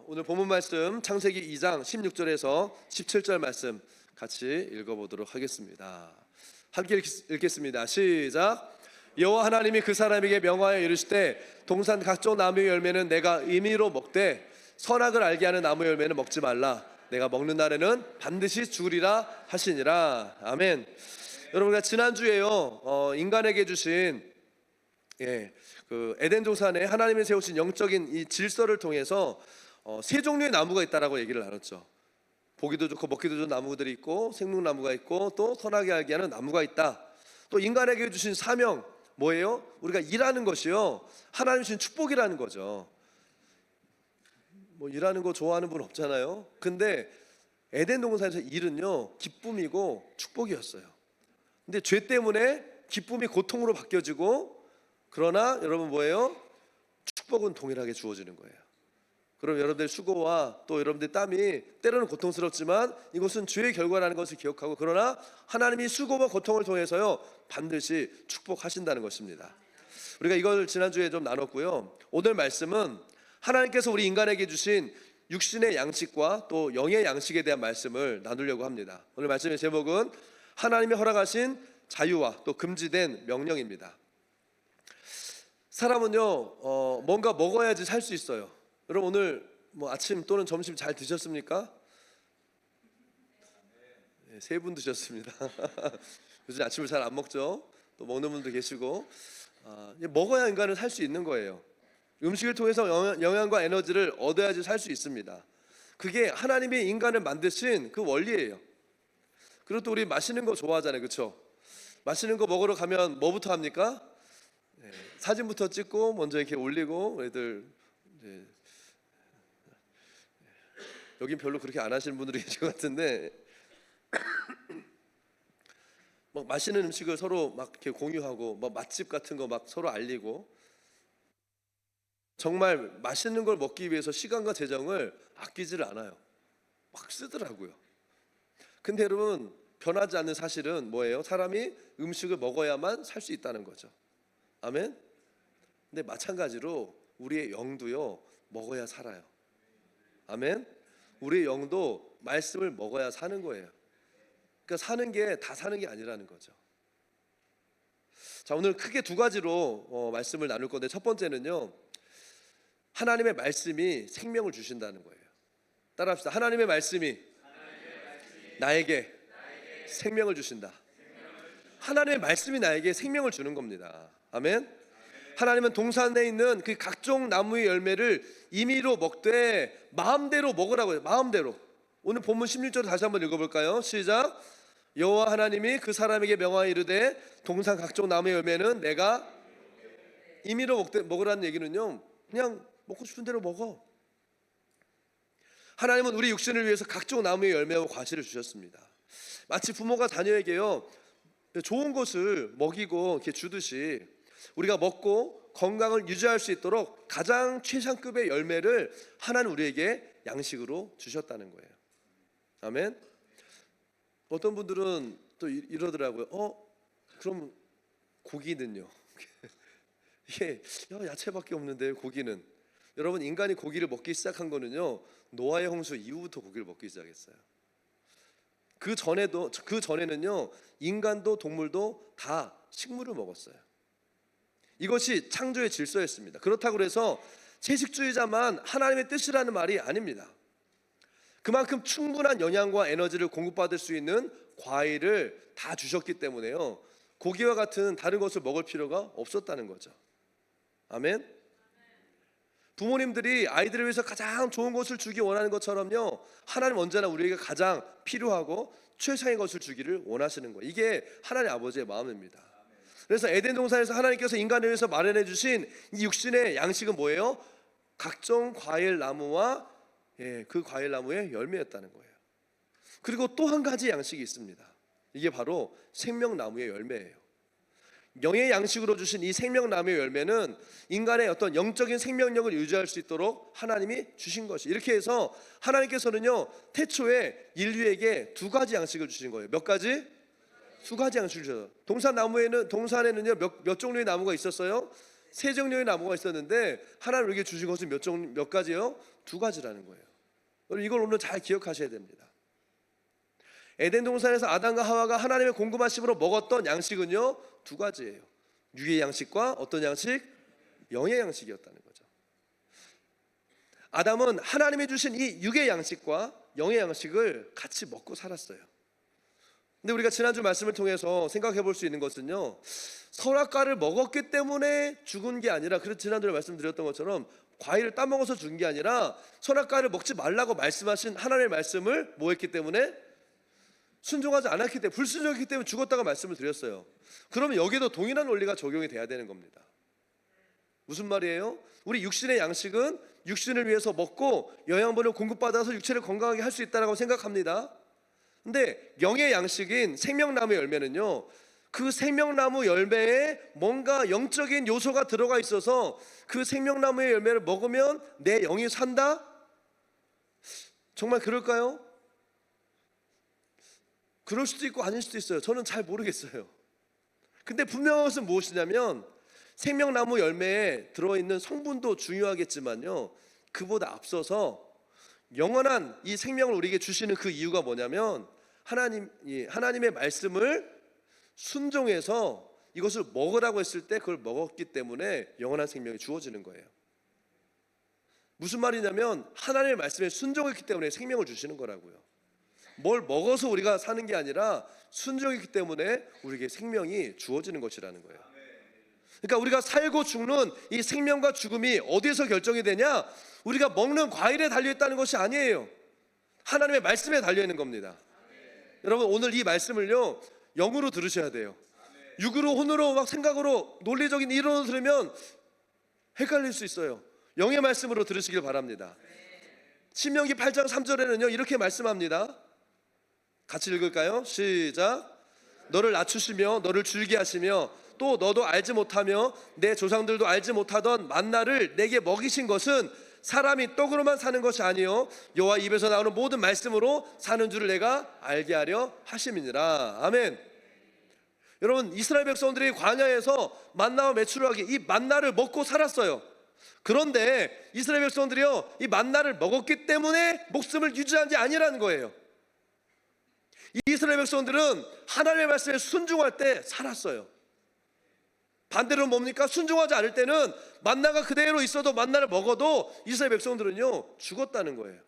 오늘 본문 말씀 창세기 2장 16절에서 17절 말씀 같이 읽어보도록 하겠습니다. 함께 읽겠습니다. 시작. 여호와 하나님이 그 사람에게 명하여 이르시되 동산 각종 나무의 열매는 내가 임의로 먹되 선악을 알게 하는 나무 열매는 먹지 말라. 내가 먹는 날에는 반드시 죽으리라 하시니라. 아멘. 여러분, 지난주에요 인간에게 주신 그 에덴 동산에 하나님이 세우신 영적인 이 질서를 통해서 세 종류의 나무가 있다라고 얘기를 나눴죠. 보기도 좋고 먹기도 좋은 나무들이 있고 생명나무가 있고 또 선하게 알게 하는 나무가 있다. 또 인간에게 주신 사명 뭐예요? 우리가 일하는 것이요 하나님 주신 축복이라는 거죠. 뭐 일하는 거 좋아하는 분 없잖아요. 근데 에덴 동산에서 일은요 기쁨이고 축복이었어요. 근데 죄 때문에 기쁨이 고통으로 바뀌어지고, 그러나 여러분 뭐예요? 축복은 동일하게 주어지는 거예요. 그럼 여러분들 수고와 또 여러분들 땀이 때로는 고통스럽지만 이것은 죄의 결과라는 것을 기억하고, 그러나 하나님이 수고와 고통을 통해서요 반드시 축복하신다는 것입니다. 우리가 이걸 지난주에 좀 나눴고요. 오늘 말씀은 하나님께서 우리 인간에게 주신 육신의 양식과 또 영의 양식에 대한 말씀을 나누려고 합니다. 오늘 말씀의 제목은 하나님이 허락하신 자유와 또 금지된 명령입니다. 사람은요 뭔가 먹어야지 살 수 있어요. 여러분 오늘 뭐 아침 또는 점심 잘 드셨습니까? 네, 3분 드셨습니다. 요즘 아침을 잘 안 먹죠. 또 먹는 분도 계시고 먹어야 인간은 살 수 있는 거예요. 음식을 통해서 영양과 에너지를 얻어야지 살 수 있습니다. 그게 하나님이 인간을 만드신 그 원리예요. 그리고 또 우리 맛있는 거 좋아하잖아요, 그렇죠? 맛있는 거 먹으러 가면 뭐부터 합니까? 네, 사진부터 찍고 먼저 이렇게 올리고, 애들 여긴 별로 그렇게 안 하시는 분들이 계신 것 같은데 막 맛있는 음식을 서로 막 이렇게 공유하고, 막 맛집 같은 거 막 서로 알리고, 정말 맛있는 걸 먹기 위해서 시간과 재정을 아끼지를 않아요. 막 쓰더라고요. 근데 여러분 변하지 않는 사실은 뭐예요? 사람이 음식을 먹어야만 살 수 있다는 거죠. 아멘. 근데 마찬가지로 우리의 영도요 먹어야 살아요. 아멘. 우리의 영도 말씀을 먹어야 사는 거예요. 그러니까 사는 게 다 사는 게 아니라는 거죠. 자, 오늘 크게 2가지로 말씀을 나눌 건데, 첫 번째는요 하나님의 말씀이 생명을 주신다는 거예요. 따라합시다. 하나님의 말씀이 나에게 생명을 주신다. 하나님의 말씀이 나에게 생명을 주는 겁니다. 아멘. 하나님은 동산에 있는 그 각종 나무의 열매를 임의로 먹되 마음대로 먹으라고 해요. 마음대로. 오늘 본문 16절 다시 한번 읽어볼까요? 시작. 여호와 하나님이 그 사람에게 명하여 이르되 동산 각종 나무의 열매는 내가 임의로 먹으라는 얘기는요 그냥 먹고 싶은 대로 먹어. 하나님은 우리 육신을 위해서 각종 나무의 열매와 과실을 주셨습니다. 마치 부모가 자녀에게요 좋은 것을 먹이고 이렇게 주듯이 우리가 먹고 건강을 유지할 수 있도록 가장 최상급의 열매를 하나님 우리에게 양식으로 주셨다는 거예요. 아멘. 어떤 분들은 또 이러더라고요. 그럼 고기는요? 이게 야채밖에 없는데 고기는. 여러분 인간이 고기를 먹기 시작한 거는요 노아의 홍수 이후부터 고기를 먹기 시작했어요. 그 전에는요 인간도 동물도 다 식물을 먹었어요. 이것이 창조의 질서였습니다. 그렇다고 해서 채식주의자만 하나님의 뜻이라는 말이 아닙니다. 그만큼 충분한 영양과 에너지를 공급받을 수 있는 과일을 다 주셨기 때문에요 고기와 같은 다른 것을 먹을 필요가 없었다는 거죠. 아멘. 부모님들이 아이들을 위해서 가장 좋은 것을 주기 원하는 것처럼요 하나님 언제나 우리에게 가장 필요하고 최상의 것을 주기를 원하시는 거예요. 이게 하나님 아버지의 마음입니다. 그래서 에덴 동산에서 하나님께서 인간을 위해서 마련해 주신 이 육신의 양식은 뭐예요? 각종 과일 나무와 그 과일 나무의 열매였다는 거예요. 그리고 또 한 가지 양식이 있습니다. 이게 바로 생명나무의 열매예요. 영의 양식으로 주신 이 생명나무의 열매는 인간의 어떤 영적인 생명력을 유지할 수 있도록 하나님이 주신 것이, 이렇게 해서 하나님께서는요 태초에 인류에게 2가지 양식을 주신 거예요. 몇 가지? 2가지 양식을 주셨어요. 동산에는요 몇 종류의 나무가 있었어요? 세정령의 나무가 있었는데 하나님 우리에게 주신 것은 몇 가지요? 두 가지라는 거예요. 여러분 이걸 오늘 잘 기억하셔야 됩니다. 에덴 동산에서 아담과 하와가 하나님의 공급하심으로 먹었던 양식은요 두 가지예요. 육의 양식과 어떤 양식? 영의 양식이었다는 거죠. 아담은 하나님이 주신 이 육의 양식과 영의 양식을 같이 먹고 살았어요. 근데 우리가 지난주 말씀을 통해서 생각해 볼 수 있는 것은요, 선악과를 먹었기 때문에 죽은 게 아니라, 그래서 지난주에 말씀드렸던 것처럼 과일을 따먹어서 죽은 게 아니라 선악과를 먹지 말라고 말씀하신 하나님의 말씀을 뭐 했기 때문에? 순종하지 않았기 때문에, 불순종했기 때문에 죽었다고 말씀을 드렸어요. 그러면 여기도 동일한 원리가 적용이 돼야 되는 겁니다. 무슨 말이에요? 우리 육신의 양식은 육신을 위해서 먹고 영양분을 공급받아서 육체를 건강하게 할 수 있다고 생각합니다. 근데 영의 양식인 생명나무 열매는요, 그 생명나무 열매에 뭔가 영적인 요소가 들어가 있어서 그 생명나무의 열매를 먹으면 내 영이 산다? 정말 그럴까요? 그럴 수도 있고 아닐 수도 있어요. 저는 잘 모르겠어요. 근데 분명한 것은 무엇이냐면 생명나무 열매에 들어있는 성분도 중요하겠지만요, 그보다 앞서서 영원한 이 생명을 우리에게 주시는 그 이유가 뭐냐면 하나님의 말씀을 순종해서 이것을 먹으라고 했을 때 그걸 먹었기 때문에 영원한 생명이 주어지는 거예요. 무슨 말이냐면 하나님의 말씀에 순종했기 때문에 생명을 주시는 거라고요. 뭘 먹어서 우리가 사는 게 아니라 순종했기 때문에 우리에게 생명이 주어지는 것이라는 거예요. 그러니까 우리가 살고 죽는 이 생명과 죽음이 어디에서 결정이 되냐? 우리가 먹는 과일에 달려있다는 것이 아니에요. 하나님의 말씀에 달려있는 겁니다. 여러분 오늘 이 말씀을요 영으로 들으셔야 돼요. 육으로, 혼으로, 막 생각으로, 논리적인 이론으로 들으면 헷갈릴 수 있어요. 영의 말씀으로 들으시길 바랍니다. 신명기 8장 3절에는요 이렇게 말씀합니다. 같이 읽을까요? 시작. 너를 낮추시며 너를 줄게 하시며 또 너도 알지 못하며 내 조상들도 알지 못하던 만나를 내게 먹이신 것은 사람이 떡으로만 사는 것이 아니요 여호와 입에서 나오는 모든 말씀으로 사는 줄을 내가 알게 하려 하심이니라. 아멘. 여러분 이스라엘 백성들이 광야에서 만나와 메추라기 이 만나를 먹고 살았어요. 그런데 이스라엘 백성들이요 이 만나를 먹었기 때문에 목숨을 유지한 게 아니라는 거예요. 이스라엘 백성들은 하나님의 말씀에 순종할 때 살았어요. 반대로 뭡니까? 순종하지 않을 때는 만나가 그대로 있어도 만나를 먹어도 이스라엘 백성들은요 죽었다는 거예요.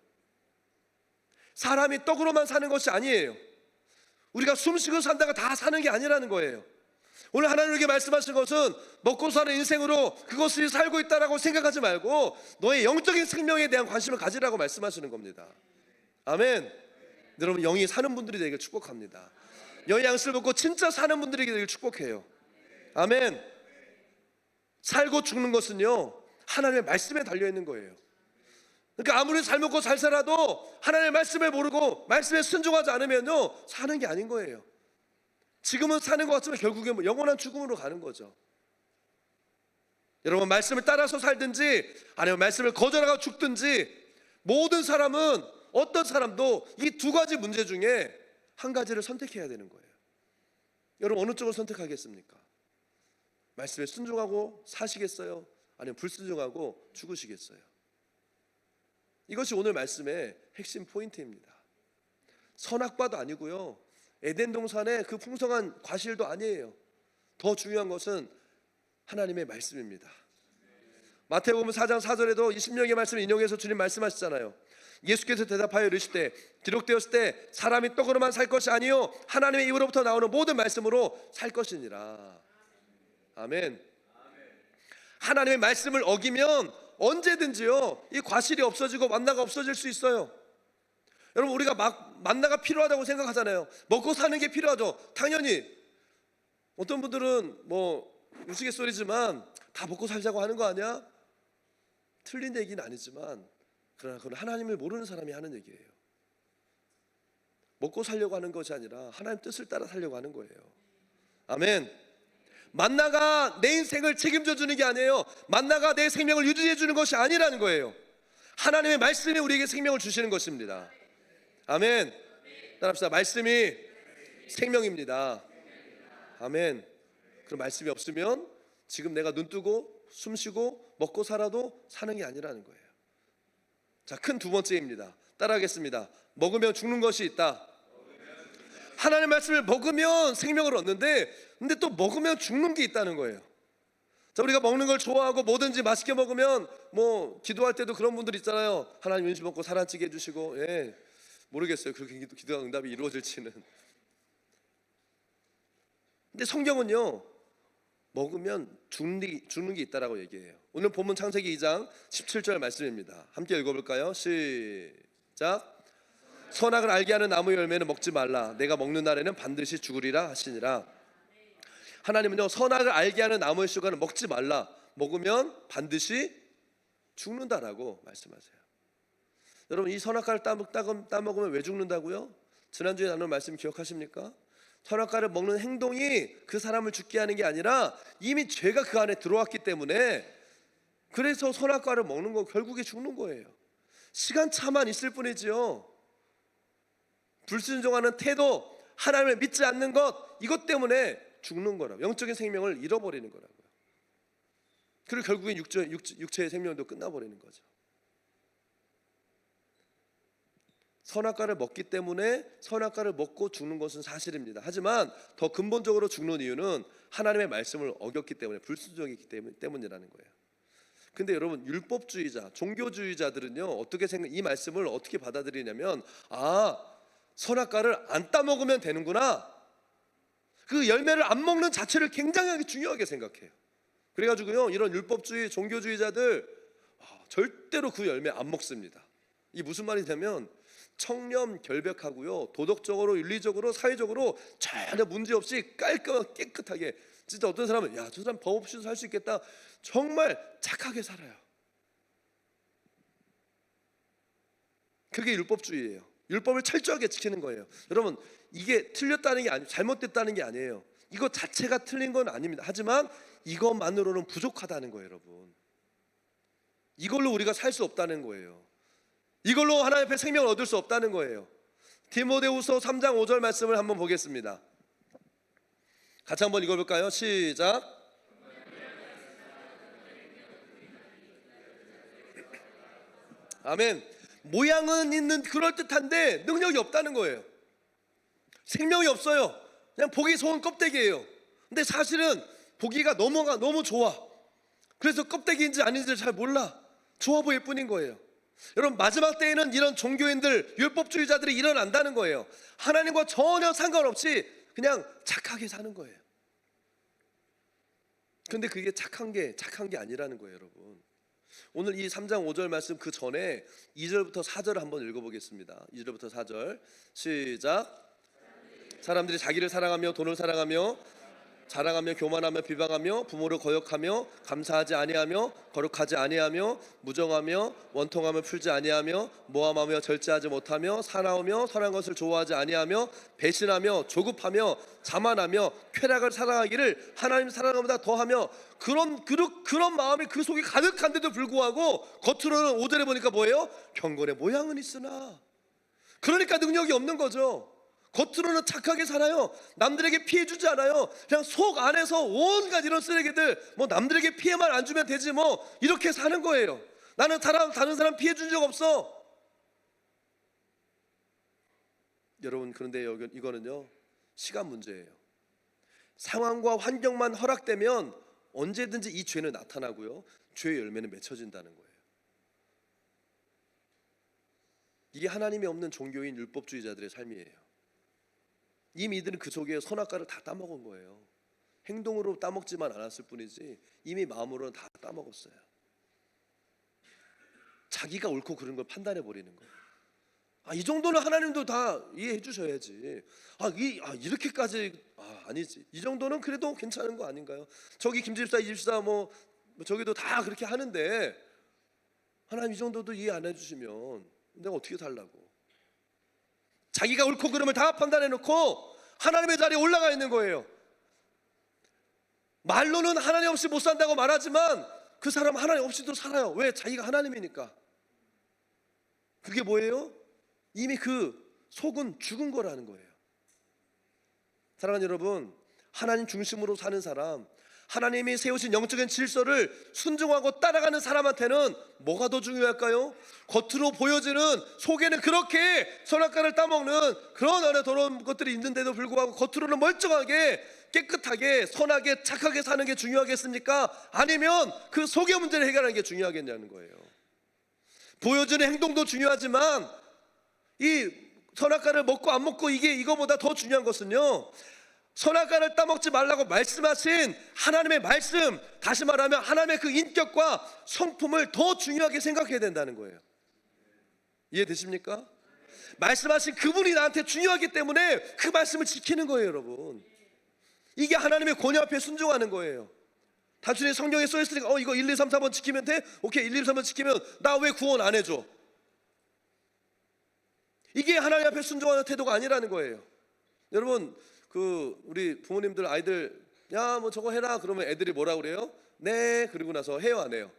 사람이 떡으로만 사는 것이 아니에요. 우리가 숨쉬고 산다가 다 사는 게 아니라는 거예요. 오늘 하나님께 말씀하신 것은 먹고 사는 인생으로 그것을 살고 있다라고 생각하지 말고 너의 영적인 생명에 대한 관심을 가지라고 말씀하시는 겁니다. 아멘. 여러분 영이 사는 분들이 되길 축복합니다. 영의 양식을 먹고 진짜 사는 분들이 되길 축복해요. 아멘. 살고 죽는 것은요 하나님의 말씀에 달려있는 거예요. 그러니까 아무리 잘 먹고 잘 살아도 하나님의 말씀을 모르고 말씀에 순종하지 않으면요 사는 게 아닌 거예요. 지금은 사는 것 같지만 결국엔 영원한 죽음으로 가는 거죠. 여러분 말씀을 따라서 살든지 아니면 말씀을 거절하고 죽든지 모든 사람은 어떤 사람도 이 두 가지 문제 중에 한 가지를 선택해야 되는 거예요. 여러분 어느 쪽을 선택하겠습니까? 말씀에 순종하고 사시겠어요? 아니면 불순종하고 죽으시겠어요? 이것이 오늘 말씀의 핵심 포인트입니다. 선악과도 아니고요 에덴 동산의 그 풍성한 과실도 아니에요. 더 중요한 것은 하나님의 말씀입니다. 마태복음 4장 4절에도 이 신명기의 말씀을 인용해서 주님 말씀하시잖아요. 예수께서 대답하여 이르시되 기록되었을 때 사람이 떡으로만 살 것이 아니요 하나님의 입으로부터 나오는 모든 말씀으로 살 것이니라. 아멘. 하나님의 말씀을 어기면 언제든지요 이 과실이 없어지고 만나가 없어질 수 있어요. 여러분 우리가 막 만나가 필요하다고 생각하잖아요. 먹고 사는 게 필요하죠. 당연히 어떤 분들은 뭐 우스갯소리지만 다 먹고 살자고 하는 거 아니야? 틀린 얘기는 아니지만 그러나 그건 하나님을 모르는 사람이 하는 얘기예요. 먹고 살려고 하는 것이 아니라 하나님 뜻을 따라 살려고 하는 거예요. 아멘. 만나가 내 인생을 책임져 주는 게 아니에요. 만나가 내 생명을 유지해 주는 것이 아니라는 거예요. 하나님의 말씀이 우리에게 생명을 주시는 것입니다. 아멘. 따라합시다. 말씀이 생명입니다. 아멘. 그럼 말씀이 없으면 지금 내가 눈 뜨고 숨쉬고 먹고 살아도 사는 게 아니라는 거예요. 자, 큰 두 번째입니다. 따라하겠습니다. 먹으면 죽는 것이 있다. 하나님의 말씀을 먹으면 생명을 얻는데, 근데 또 먹으면 죽는 게 있다는 거예요. 자, 우리가 먹는 걸 좋아하고 뭐든지 맛있게 먹으면, 뭐 기도할 때도 그런 분들 있잖아요. 하나님 음식 먹고 살 안 찌게 해주시고. 모르겠어요, 그렇게 기도가 응답이 이루어질지는. 근데 성경은요, 먹으면 죽는 게 있다라고 얘기해요. 오늘 본문 창세기 2장 17절 말씀입니다. 함께 읽어볼까요? 시작. 선악을 알게 하는 나무 열매는 먹지 말라. 내가 먹는 날에는 반드시 죽으리라 하시니라. 하나님은요, 선악을 알게 하는 나무의 수가는 먹지 말라. 먹으면 반드시 죽는다라고 말씀하세요. 여러분, 이 선악과를 따먹으면 왜 죽는다고요? 지난주에 나눈 말씀 기억하십니까? 선악과를 먹는 행동이 그 사람을 죽게 하는 게 아니라 이미 죄가 그 안에 들어왔기 때문에, 그래서 선악과를 먹는 거 결국에 죽는 거예요. 시간차만 있을 뿐이지요. 불순종하는 태도, 하나님을 믿지 않는 것, 이것 때문에 죽는 거라고, 영적인 생명을 잃어버리는 거라고요. 그리고 결국엔 육체의 생명도 끝나버리는 거죠. 선악과를 먹기 때문에 선악과를 먹고 죽는 것은 사실입니다. 하지만 더 근본적으로 죽는 이유는 하나님의 말씀을 어겼기 때문에, 불순종했기 때문이라는 거예요. 근데 여러분, 율법주의자, 종교주의자들은요, 이 말씀을 어떻게 받아들이냐면, 선악과를 안 따먹으면 되는구나, 그 열매를 안 먹는 자체를 굉장히 중요하게 생각해요. 그래가지고요, 이런 율법주의 종교주의자들 절대로 그 열매 안 먹습니다. 이게 무슨 말이냐면, 청렴 결백하고요, 도덕적으로, 윤리적으로, 사회적으로 전혀 문제없이 깔끔하게 깨끗하게, 진짜 어떤 사람은 저 사람 법 없이도 살 수 있겠다, 정말 착하게 살아요. 그게 율법주의예요. 율법을 철저하게 지키는 거예요. 여러분, 이게 틀렸다는 게 잘못됐다는 게 아니에요. 이거 자체가 틀린 건 아닙니다. 하지만 이것만으로는 부족하다는 거예요. 여러분, 이걸로 우리가 살 수 없다는 거예요. 이걸로 하나님 앞에 생명을 얻을 수 없다는 거예요. 디모데후서 3장 5절 말씀을 한번 보겠습니다. 같이 한번 읽어볼까요? 시작. 아멘. 모양은 있는, 그럴듯한데 능력이 없다는 거예요. 생명이 없어요. 그냥 보기 좋은 껍데기예요. 근데 사실은 보기가 너무 좋아. 그래서 껍데기인지 아닌지를 잘 몰라. 좋아 보일 뿐인 거예요. 여러분, 마지막 때에는 이런 종교인들, 율법주의자들이 일어난다는 거예요. 하나님과 전혀 상관없이 그냥 착하게 사는 거예요. 근데 그게 착한 게 아니라는 거예요. 여러분, 오늘 이 3장 5절 말씀 그 전에 2절부터 4절을 한번 읽어보겠습니다. 2절부터 4절 시작. 사람들이 자기를 사랑하며 돈을 사랑하며 자랑하며 교만하며 비방하며 부모를 거역하며 감사하지 아니하며 거룩하지 아니하며 무정하며 원통함을 풀지 아니하며 모함하며 절제하지 못하며 사나우며 선한 것을 좋아하지 아니하며 배신하며 조급하며 자만하며 쾌락을 사랑하기를 하나님 사랑함보다 더하며, 그런 마음이 그 속에 가득한데도 불구하고 겉으로는 5절에 보니까 뭐예요? 경건의 모양은 있으나, 그러니까 능력이 없는 거죠. 겉으로는 착하게 살아요. 남들에게 피해 주지 않아요. 그냥 속 안에서 온갖 이런 쓰레기들, 뭐 남들에게 피해만 안 주면 되지 뭐, 이렇게 사는 거예요. 나는 다른 사람 피해 준 적 없어. 여러분, 그런데 이거는요, 시간 문제예요. 상황과 환경만 허락되면 언제든지 이 죄는 나타나고요, 죄의 열매는 맺혀진다는 거예요. 이게 하나님이 없는 종교인 율법주의자들의 삶이에요. 이미 이들은 그 속에 선악과를 다 따먹은 거예요. 행동으로 따먹지만 않았을 뿐이지 이미 마음으로는 다 따먹었어요. 자기가 옳고 그른 걸 판단해 버리는 거예요. 이 정도는 하나님도 다 이해해 주셔야지. 이렇게까지 아니지. 이 정도는 그래도 괜찮은 거 아닌가요? 저기 김집사, 이집사 뭐 저기도 다 그렇게 하는데 하나님 이 정도도 이해 안 해주시면 내가 어떻게 살라고. 자기가 옳고 그름을 다 판단해 놓고 하나님의 자리에 올라가 있는 거예요. 말로는 하나님 없이 못 산다고 말하지만 그 사람 하나님 없이도 살아요. 왜? 자기가 하나님이니까. 그게 뭐예요? 이미 그 속은 죽은 거라는 거예요. 사랑하는 여러분, 하나님 중심으로 사는 사람, 하나님이 세우신 영적인 질서를 순종하고 따라가는 사람한테는 뭐가 더 중요할까요? 겉으로 보여지는, 속에는 그렇게 선악과를 따먹는 그런 안에 더러운 것들이 있는데도 불구하고 겉으로는 멀쩡하게 깨끗하게 선하게 착하게 사는 게 중요하겠습니까? 아니면 그 속의 문제를 해결하는 게 중요하겠냐는 거예요. 보여지는 행동도 중요하지만 이 선악과를 먹고 안 먹고 이거보다 더 중요한 것은요, 선악과를 따먹지 말라고 말씀하신 하나님의 말씀, 다시 말하면 하나님의 그 인격과 성품을 더 중요하게 생각해야 된다는 거예요. 이해되십니까? 말씀하신 그분이 나한테 중요하기 때문에 그 말씀을 지키는 거예요, 여러분. 이게 하나님의 권위 앞에 순종하는 거예요. 단순히 성경에 써있으니까 이거 1, 2, 3, 4번 지키면 돼? 오케이, 1, 2, 3번 지키면 나 왜 구원 안 해줘? 이게 하나님 앞에 순종하는 태도가 아니라는 거예요. 여러분, 우리 부모님들 아이들 야 뭐 저거 해라 그러면 애들이 뭐라 그래요? 네, 그리고 나서 해요 안 해요?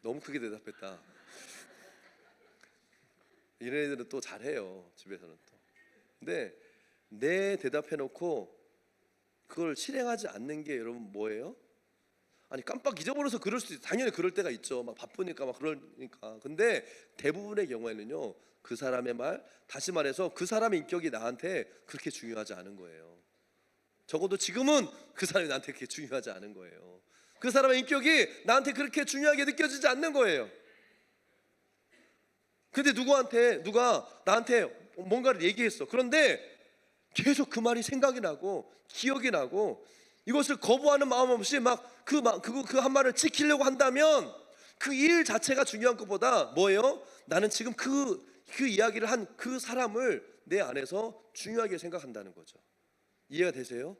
너무 크게 대답했다. 이런 애들은 또 잘해요, 집에서는 또. 근데 네 대답해놓고 그걸 실행하지 않는 게 여러분 뭐예요? 아니 깜빡 잊어버려서 그럴 수도 있어요. 당연히 그럴 때가 있죠. 막 바쁘니까 막 그러니까. 근데 대부분의 경우에는요, 그 사람의 말, 다시 말해서 그 사람의 인격이 나한테 그렇게 중요하지 않은 거예요. 적어도 지금은 그 사람이 나한테 그렇게 중요하지 않은 거예요. 그 사람의 인격이 나한테 그렇게 중요하게 느껴지지 않는 거예요. 근데 누가 나한테 뭔가를 얘기했어. 그런데 계속 그 말이 생각이 나고 기억이 나고 이것을 거부하는 마음 없이 막 그 한 말을 지키려고 한다면 그 일 자체가 중요한 것보다 뭐예요? 나는 지금 그 이야기를 한 그 사람을 내 안에서 중요하게 생각한다는 거죠. 이해가 되세요?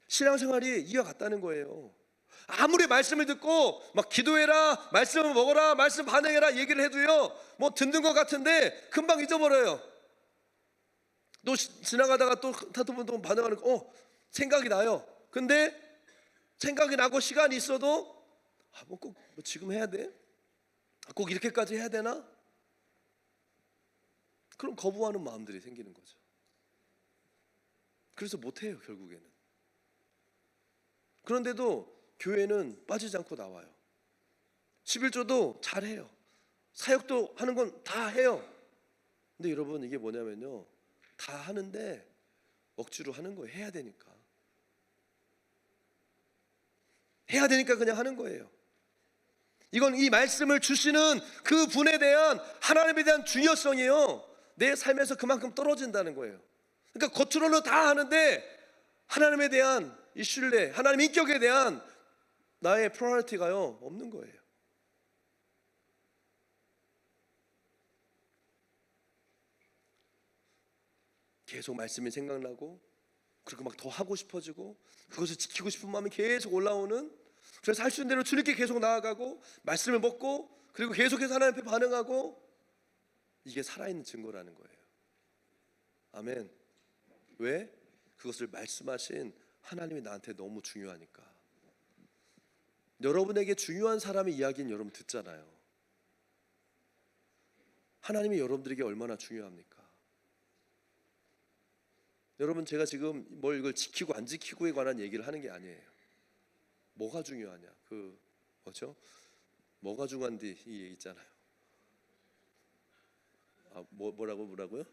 신앙생활이 이와 같다는 거예요. 아무리 말씀을 듣고 막 기도해라, 말씀을 먹어라, 말씀 반응해라 얘기를 해도요, 뭐 듣는 것 같은데 금방 잊어버려요. 또 지나가다가 또 타투분 반응하는 거 생각이 나요. 근데 생각이 나고 시간이 있어도 꼭 지금 해야 돼? 꼭 이렇게까지 해야 되나? 그럼 거부하는 마음들이 생기는 거죠. 그래서 못해요, 결국에는. 그런데도 교회는 빠지지 않고 나와요. 11조도 잘해요. 사역도 하는 건 다 해요. 근데 여러분, 이게 뭐냐면요, 다 하는데 억지로 하는 거예요. 해야 되니까 그냥 하는 거예요. 이건 이 말씀을 주시는 그 분에 대한 하나님에 대한 중요성이요, 내 삶에서 그만큼 떨어진다는 거예요. 그러니까 겉으로는 다 하는데 하나님에 대한 이 신뢰, 하나님 인격에 대한 나의 프라이어티가요 없는 거예요. 계속 말씀이 생각나고, 그리고 막 더 하고 싶어지고, 그것을 지키고 싶은 마음이 계속 올라오는, 그래서 할 수 있는 대로 주님께 계속 나아가고 말씀을 먹고, 그리고 계속해서 하나님 앞에 반응하고, 이게 살아있는 증거라는 거예요. 아멘. 왜? 그것을 말씀하신 하나님이 나한테 너무 중요하니까. 여러분에게 중요한 사람의 이야기는 여러분 듣잖아요. 하나님이 여러분들에게 얼마나 중요합니까? 여러분, 제가 지금 뭘 이걸 지키고 안 지키고에 관한 얘기를 하는 게 아니에요. 뭐가 중요하냐? 뭐죠? 뭐가 중요한디 이 얘기 있잖아요. 뭐라고요?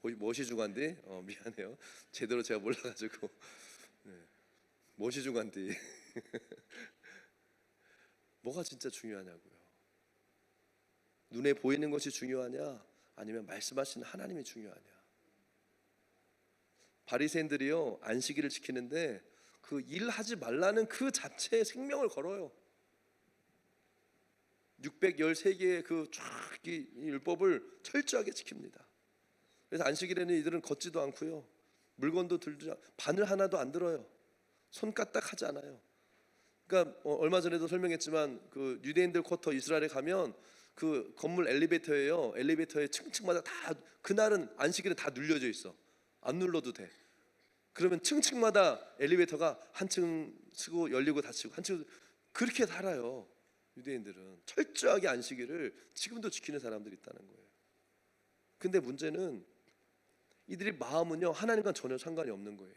무엇이 중요한디? 미안해요. 제대로 제가 몰라가지고. 네. 무엇이 중요한디? 뭐가 진짜 중요하냐고요? 눈에 보이는 것이 중요하냐? 아니면 말씀하시는 하나님이 중요하냐? 바리새인들이요, 안식일을 지키는데 그 일하지 말라는 그 자체에 생명을 걸어요. 613개의 그 쫙 이 율법을 철저하게 지킵니다. 그래서 안식일에는 이들은 걷지도 않고요, 물건도 들지 않고, 바늘 하나도 안 들어요. 손 까딱 하지 않아요. 그러니까 얼마 전에도 설명했지만 그 유대인들 쿼터 이스라엘에 가면 그 건물 엘리베이터에 층층마다 다, 그날은 안식일은 다 눌려져 있어. 안 눌러도 돼. 그러면 층층마다 엘리베이터가 한층 쓰고 열리고 닫히고 한층, 그렇게 살아요. 유대인들은 철저하게 안식일을 지금도 지키는 사람들이 있다는 거예요. 근데 문제는 이들의 마음은요 하나님과 전혀 상관이 없는 거예요.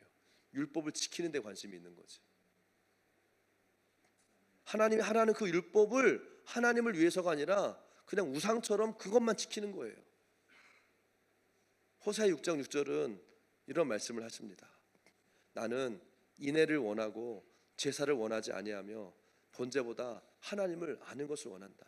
율법을 지키는 데 관심이 있는 거지. 하나님이 하라는 그 율법을 하나님을 위해서가 아니라 그냥 우상처럼 그것만 지키는 거예요. 호세아 6장 6절은 이런 말씀을 하십니다. 나는 인애를 원하고 제사를 원하지 아니하며 번제보다 하나님을 아는 것을 원한다.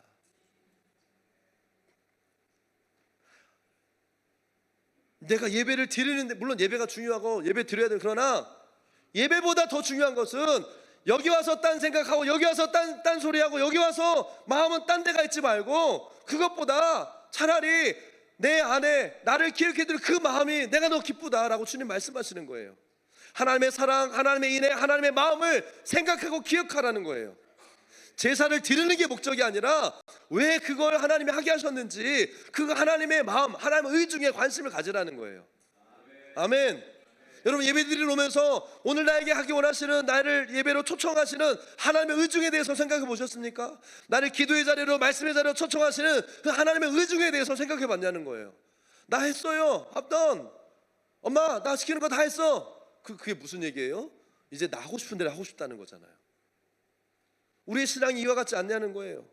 내가 예배를 드리는데, 물론 예배가 중요하고 예배 드려야 돼. 그러나 예배보다 더 중요한 것은 여기 와서 딴 생각하고 여기 와서 딴 소리하고 여기 와서 마음은 딴 데가 있지 말고, 그것보다 차라리 내 안에 나를 기억해드릴 그 마음이 내가 더 기쁘다라고 주님 말씀하시는 거예요. 하나님의 사랑, 하나님의 인애, 하나님의 마음을 생각하고 기억하라는 거예요. 제사를 드리는 게 목적이 아니라 왜 그걸 하나님이 하게 하셨는지 그 하나님의 마음, 하나님의 의중에 관심을 가지라는 거예요. 아멘. 여러분, 예배 드리러 오면서 오늘 나에게 하기 원하시는, 나를 예배로 초청하시는 하나님의 의중에 대해서 생각해 보셨습니까? 나를 기도의 자리로, 말씀의 자리로 초청하시는 그 하나님의 의중에 대해서 생각해 봤냐는 거예요. 나 했어요. 합던. 엄마, 나 시키는 거 다 했어. 그게 무슨 얘기예요? 이제 나 하고 싶은 대로 하고 싶다는 거잖아요. 우리의 신앙이 이와 같지 않냐는 거예요.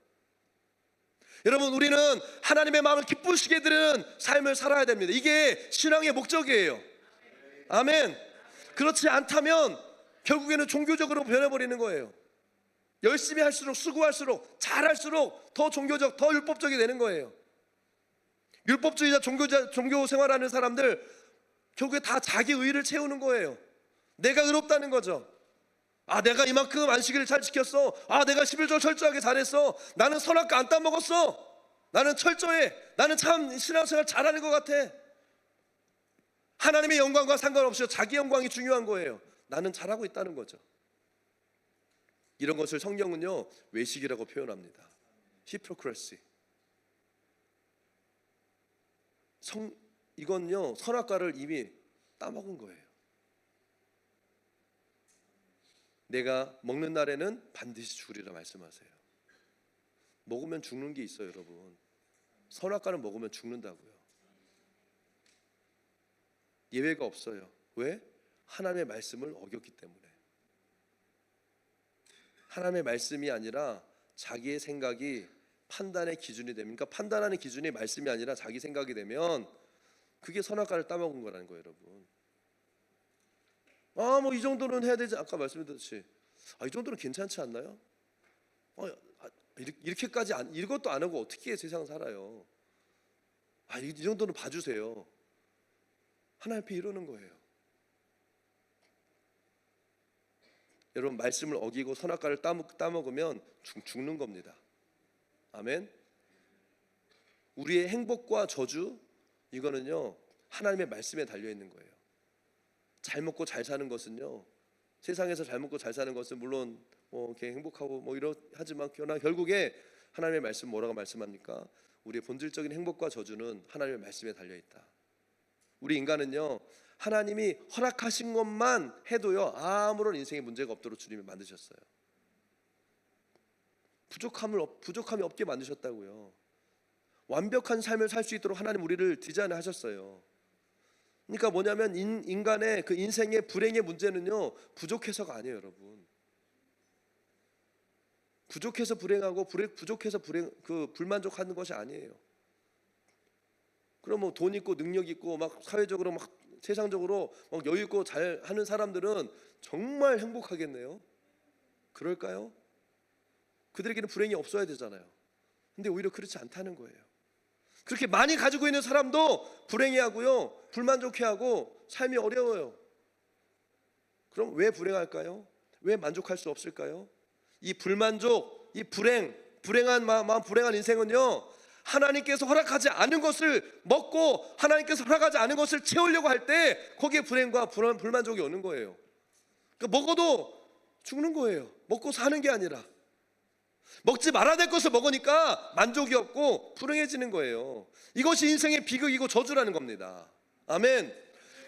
여러분, 우리는 하나님의 마음을 기쁘시게 드리는 삶을 살아야 됩니다. 이게 신앙의 목적이에요. 아멘. 그렇지 않다면 결국에는 종교적으로 변해버리는 거예요. 열심히 할수록, 수고할수록, 잘할수록 더 종교적, 더 율법적이 되는 거예요. 율법주의자, 종교 생활하는 사람들 결국에 다 자기 의의를 채우는 거예요. 내가 의롭다는 거죠. 아, 내가 이만큼 안식일을 잘 지켰어. 아, 내가 11조 철저하게 잘했어. 나는 선악과 안 따먹었어. 나는 철저해. 나는 참 신앙생활 잘하는 것 같아. 하나님의 영광과 상관없이 자기 영광이 중요한 거예요. 나는 잘하고 있다는 거죠. 이런 것을 성경은요 외식이라고 표현합니다. 히포크레시. 이건요 선악과를 이미 따먹은 거예요. 내가 먹는 날에는 반드시 죽으리라 말씀하세요. 먹으면 죽는 게 있어요, 여러분. 선악과는 먹으면 죽는다고요. 예외가 없어요. 왜? 하나님의 말씀을 어겼기 때문에. 하나님의 말씀이 아니라 자기의 생각이 판단의 기준이 되면, 그러니까 판단하는 기준이 말씀이 아니라 자기 생각이 되면 그게 선악과를 따먹은 거라는 거예요, 여러분. 아, 뭐 이 정도는 해야 되지. 아까 말씀드렸듯이 이 정도는 괜찮지 않나요? 이렇게까지 이것도 안 하고 어떻게 세상 살아요? 이 정도는 봐주세요. 하나님 앞에 이러는 거예요. 여러분, 말씀을 어기고 선악과를 따먹으면 죽는 겁니다. 아멘. 우리의 행복과 저주, 이거는요 하나님의 말씀에 달려 있는 거예요. 잘 먹고 잘 사는 것은요, 세상에서 잘 먹고 잘 사는 것은 물론 이렇게 행복하고 하지만 그러나 결국에 하나님의 말씀 뭐라고 말씀합니까? 우리의 본질적인 행복과 저주는 하나님의 말씀에 달려 있다. 우리 인간은요 하나님이 허락하신 것만 해도요 아무런 인생에 문제가 없도록 주님이 만드셨어요. 부족함이 없게 만드셨다고요. 완벽한 삶을 살 수 있도록 하나님 우리를 디자인하셨어요. 그러니까 뭐냐면 인간의 그 인생의 불행의 문제는요 부족해서가 아니에요, 여러분. 부족해서 불행하고 부족해서 불만족하는 것이 아니에요. 그럼 뭐 돈 있고 능력 있고 막 사회적으로 막 세상적으로 막 여유 있고 잘 하는 사람들은 정말 행복하겠네요. 그럴까요? 그들에게는 불행이 없어야 되잖아요. 근데 오히려 그렇지 않다는 거예요. 그렇게 많이 가지고 있는 사람도 불행해하고요, 불만족해하고 삶이 어려워요. 그럼 왜 불행할까요? 왜 만족할 수 없을까요? 이 불만족, 이 불행한 마음, 불행한 인생은요 하나님께서 허락하지 않은 것을 먹고 하나님께서 허락하지 않은 것을 채우려고 할 때 거기에 불행과 불만족이 오는 거예요. 그러니까 먹어도 죽는 거예요. 먹고 사는 게 아니라 먹지 말아야 될 것을 먹으니까 만족이 없고 불행해지는 거예요. 이것이 인생의 비극이고 저주라는 겁니다. 아멘.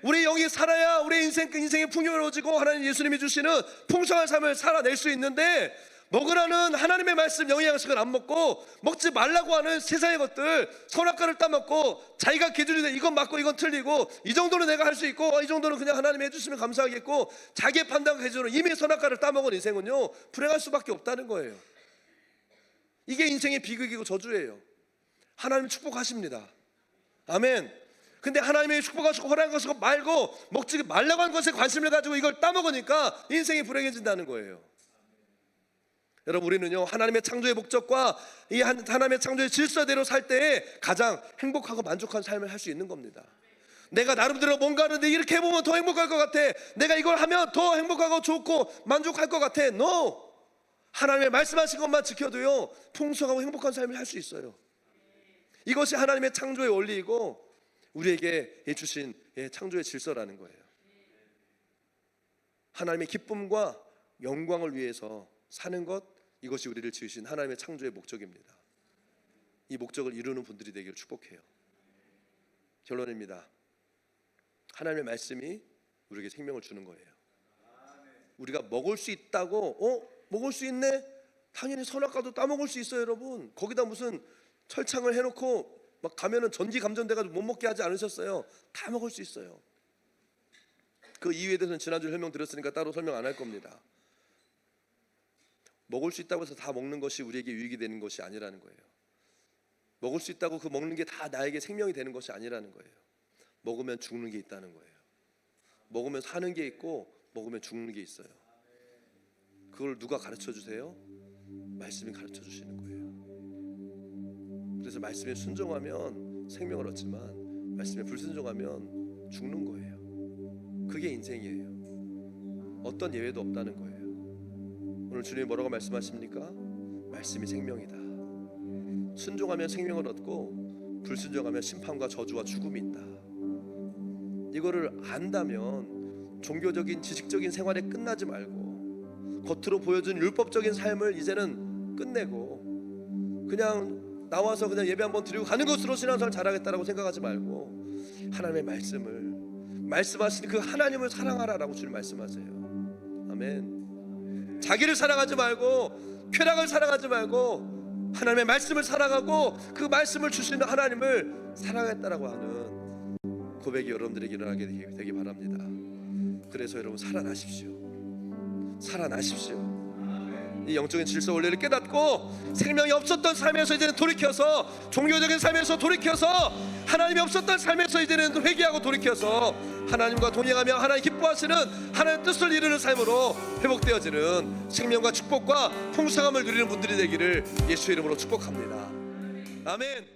우리 영이 살아야 우리 인생이 풍요로워지고 하나님 예수님이 주시는 풍성한 삶을 살아낼 수 있는데 먹으라는 하나님의 말씀 영양식을 안 먹고 먹지 말라고 하는 세상의 것들, 선악과를 따먹고 자기가 기준이 돼 이건 맞고 이건 틀리고 이 정도는 내가 할 수 있고 이 정도는 그냥 하나님이 해주시면 감사하겠고 자기의 판단 기준으로 이미 선악과를 따먹은 인생은요 불행할 수밖에 없다는 거예요. 이게 인생의 비극이고 저주예요. 하나님 축복하십니다. 아멘. 근데 하나님의 축복하시고 허락한 것을 말고 먹지 말라고 한 것에 관심을 가지고 이걸 따먹으니까 인생이 불행해진다는 거예요. 여러분, 우리는요 하나님의 창조의 목적과 이 하나님의 창조의 질서대로 살 때에 가장 행복하고 만족한 삶을 할 수 있는 겁니다. 내가 나름대로 뭔가 하는데 이렇게 해보면 더 행복할 것 같아, 내가 이걸 하면 더 행복하고 좋고 만족할 것 같아. No! 하나님의 말씀하신 것만 지켜도요 풍성하고 행복한 삶을 할 수 있어요. 이것이 하나님의 창조의 원리이고 우리에게 주신 창조의 질서라는 거예요. 하나님의 기쁨과 영광을 위해서 사는 것, 이것이 우리를 지으신 하나님의 창조의 목적입니다. 이 목적을 이루는 분들이 되기를 축복해요. 결론입니다. 하나님의 말씀이 우리에게 생명을 주는 거예요. 우리가 먹을 수 있다고 먹을 수 있네? 당연히 선악과도 따먹을 수 있어요. 여러분, 거기다 무슨 철창을 해놓고 막 가면은 전기 감전돼가지고 못 먹게 하지 않으셨어요? 다 먹을 수 있어요. 그 이유에 대해서는 지난주에 설명드렸으니까 따로 설명 안 할 겁니다. 먹을 수 있다고 해서 다 먹는 것이 우리에게 유익이 되는 것이 아니라는 거예요. 먹을 수 있다고 그 먹는 게 다 나에게 생명이 되는 것이 아니라는 거예요. 먹으면 죽는 게 있다는 거예요. 먹으면 사는 게 있고 먹으면 죽는 게 있어요. 그걸 누가 가르쳐 주세요? 말씀이 가르쳐 주시는 거예요. 그래서 말씀에 순종하면 생명을 얻지만 말씀에 불순종하면 죽는 거예요. 그게 인생이에요. 어떤 예외도 없다는 거예요. 오늘 주님이 뭐라고 말씀하십니까? 말씀이 생명이다. 순종하면 생명을 얻고 불순종하면 심판과 저주와 죽음이 있다. 이거를 안다면 종교적인 지식적인 생활에 끝나지 말고 겉으로 보여준 율법적인 삶을 이제는 끝내고 그냥 나와서 그냥 예배 한번 드리고 가는 것으로 신앙생활 잘하겠다라고 생각하지 말고 하나님의 말씀을, 말씀하신 그 하나님을 사랑하라라고 주님 말씀하세요. 아멘. 자기를 사랑하지 말고 쾌락을 사랑하지 말고 하나님의 말씀을 사랑하고 그 말씀을 주시는 하나님을 사랑하겠다라고 하는 고백이 여러분들에게 일어나게 되기 바랍니다. 그래서 여러분 살아나십시오. 살아나십시오. 이 영적인 질서 원리를 깨닫고 생명이 없었던 삶에서 이제는 돌이켜서, 종교적인 삶에서 돌이켜서, 하나님이 없었던 삶에서 이제는 회개하고 돌이켜서 하나님과 동행하며 하나님 기뻐하시는 하나님 뜻을 이루는 삶으로 회복되어지는 생명과 축복과 풍성함을 누리는 분들이 되기를 예수의 이름으로 축복합니다. 아멘.